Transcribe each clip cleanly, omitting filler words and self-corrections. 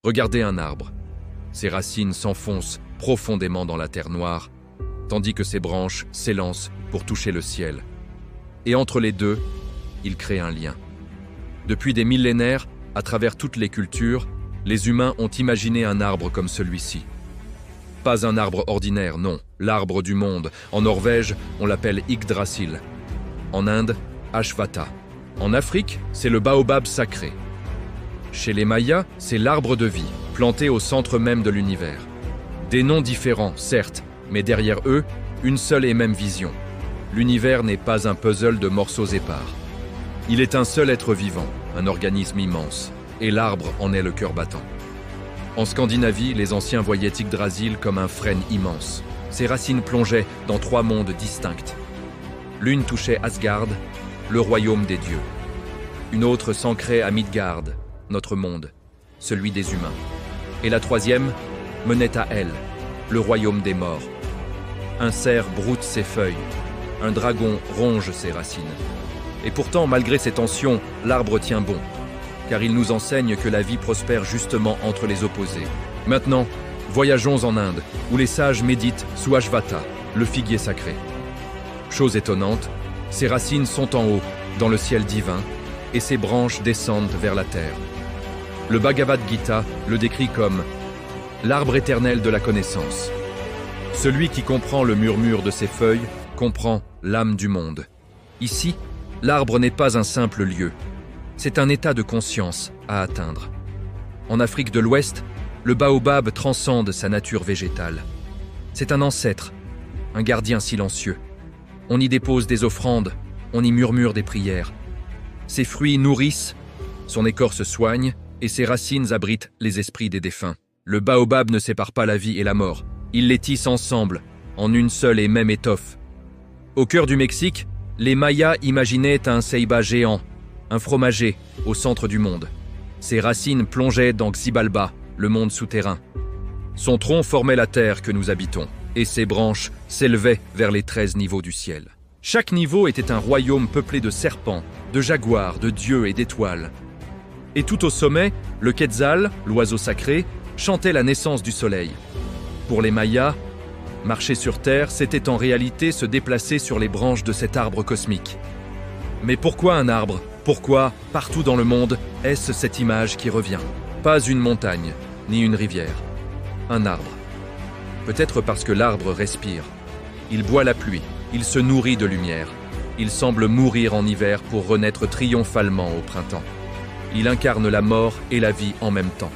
Regardez un arbre. Ses racines s'enfoncent profondément dans la terre noire, tandis que ses branches s'élancent pour toucher le ciel. Et entre les deux, il crée un lien. Depuis des millénaires, à travers toutes les cultures, les humains ont imaginé un arbre comme celui-ci. Pas un arbre ordinaire, non, l'arbre du monde. En Norvège, on l'appelle Yggdrasil. En Inde, Ashvatta. En Afrique, c'est le baobab sacré. Chez les Mayas, c'est l'arbre de vie, planté au centre même de l'univers. Des noms différents, certes, mais derrière eux, une seule et même vision. L'univers n'est pas un puzzle de morceaux épars. Il est un seul être vivant, un organisme immense, et l'arbre en est le cœur battant. En Scandinavie, les anciens voyaient Yggdrasil comme un frêne immense. Ses racines plongeaient dans 3 mondes distincts. L'une touchait Asgard, le royaume des dieux. Une autre s'ancrait à Midgard, notre monde, celui des humains. Et la troisième menait à Hel, le royaume des morts. Un cerf broute ses feuilles, un dragon ronge ses racines. Et pourtant, malgré ces tensions, l'arbre tient bon, car il nous enseigne que la vie prospère justement entre les opposés. Maintenant, voyageons en Inde, où les sages méditent sous Ashvatta, le figuier sacré. Chose étonnante, ses racines sont en haut, dans le ciel divin, et ses branches descendent vers la terre. Le Bhagavad Gita le décrit comme l'arbre éternel de la connaissance. Celui qui comprend le murmure de ses feuilles comprend l'âme du monde. Ici, l'arbre n'est pas un simple lieu. C'est un état de conscience à atteindre. En Afrique de l'Ouest, le baobab transcende sa nature végétale. C'est un ancêtre, un gardien silencieux. On y dépose des offrandes, on y murmure des prières. Ses fruits nourrissent, son écorce soigne, et ses racines abritent les esprits des défunts. Le baobab ne sépare pas la vie et la mort. Il les tisse ensemble, en une seule et même étoffe. Au cœur du Mexique, les Mayas imaginaient un ceiba géant, un fromager, au centre du monde. Ses racines plongeaient dans Xibalba, le monde souterrain. Son tronc formait la terre que nous habitons, et ses branches s'élevaient vers les 13 niveaux du ciel. Chaque niveau était un royaume peuplé de serpents, de jaguars, de dieux et d'étoiles. Et tout au sommet, le Quetzal, l'oiseau sacré, chantait la naissance du soleil. Pour les Mayas, marcher sur terre, c'était en réalité se déplacer sur les branches de cet arbre cosmique. Mais pourquoi un arbre ? Pourquoi, partout dans le monde, est-ce cette image qui revient ? Pas une montagne, ni une rivière. Un arbre. Peut-être parce que l'arbre respire. Il boit la pluie, il se nourrit de lumière. Il semble mourir en hiver pour renaître triomphalement au printemps. Il incarne la mort et la vie en même temps.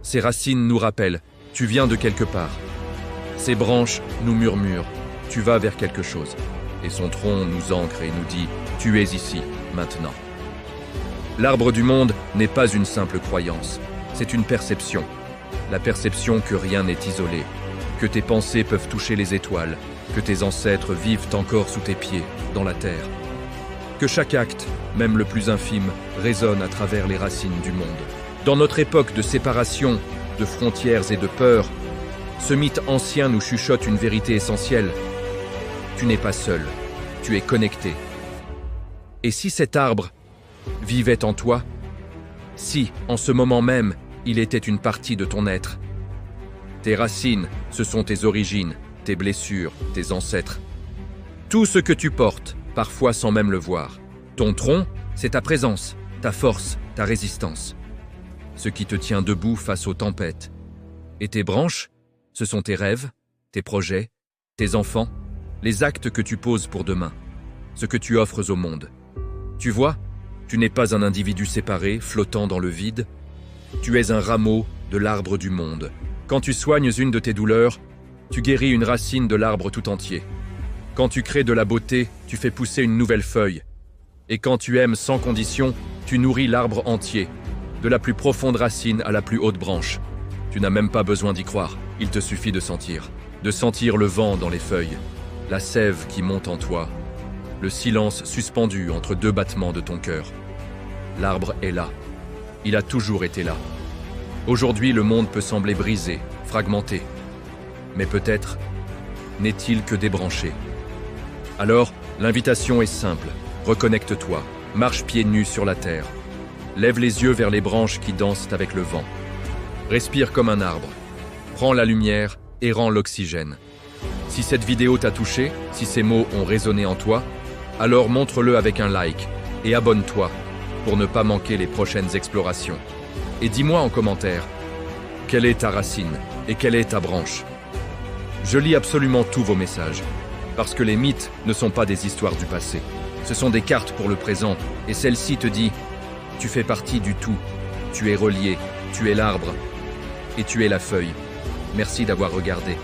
Ses racines nous rappellent « tu viens de quelque part ». Ses branches nous murmurent « tu vas vers quelque chose ». Et son tronc nous ancre et nous dit « tu es ici, maintenant ». L'arbre du monde n'est pas une simple croyance, c'est une perception. La perception que rien n'est isolé, que tes pensées peuvent toucher les étoiles, que tes ancêtres vivent encore sous tes pieds, dans la terre. Que chaque acte, même le plus infime, résonne à travers les racines du monde. Dans notre époque de séparation, de frontières et de peur, ce mythe ancien nous chuchote une vérité essentielle. Tu n'es pas seul, tu es connecté. Et si cet arbre vivait en toi, si, en ce moment même, il était une partie de ton être. Tes racines, ce sont tes origines, tes blessures, tes ancêtres. Tout ce que tu portes, parfois sans même le voir. Ton tronc, c'est ta présence, ta force, ta résistance. Ce qui te tient debout face aux tempêtes. Et tes branches, ce sont tes rêves, tes projets, tes enfants, les actes que tu poses pour demain, ce que tu offres au monde. Tu vois, tu n'es pas un individu séparé, flottant dans le vide. Tu es un rameau de l'arbre du monde. Quand tu soignes une de tes douleurs, tu guéris une racine de l'arbre tout entier. Quand tu crées de la beauté, tu fais pousser une nouvelle feuille. Et quand tu aimes sans condition, tu nourris l'arbre entier, de la plus profonde racine à la plus haute branche. Tu n'as même pas besoin d'y croire, il te suffit de sentir le vent dans les feuilles, la sève qui monte en toi, le silence suspendu entre 2 battements de ton cœur. L'arbre est là, il a toujours été là. Aujourd'hui, le monde peut sembler brisé, fragmenté, mais peut-être n'est-il que débranché. Alors, l'invitation est simple, reconnecte-toi, marche pieds nus sur la terre, lève les yeux vers les branches qui dansent avec le vent. Respire comme un arbre. Prends la lumière et rends l'oxygène. Si cette vidéo t'a touché, si ces mots ont résonné en toi, alors montre-le avec un like et abonne-toi pour ne pas manquer les prochaines explorations. Et dis-moi en commentaire, quelle est ta racine et quelle est ta branche? Je lis absolument tous vos messages, parce que les mythes ne sont pas des histoires du passé. Ce sont des cartes pour le présent, et celle-ci te dit « Tu fais partie du tout, tu es relié, tu es l'arbre, et tu es la feuille. » Merci d'avoir regardé.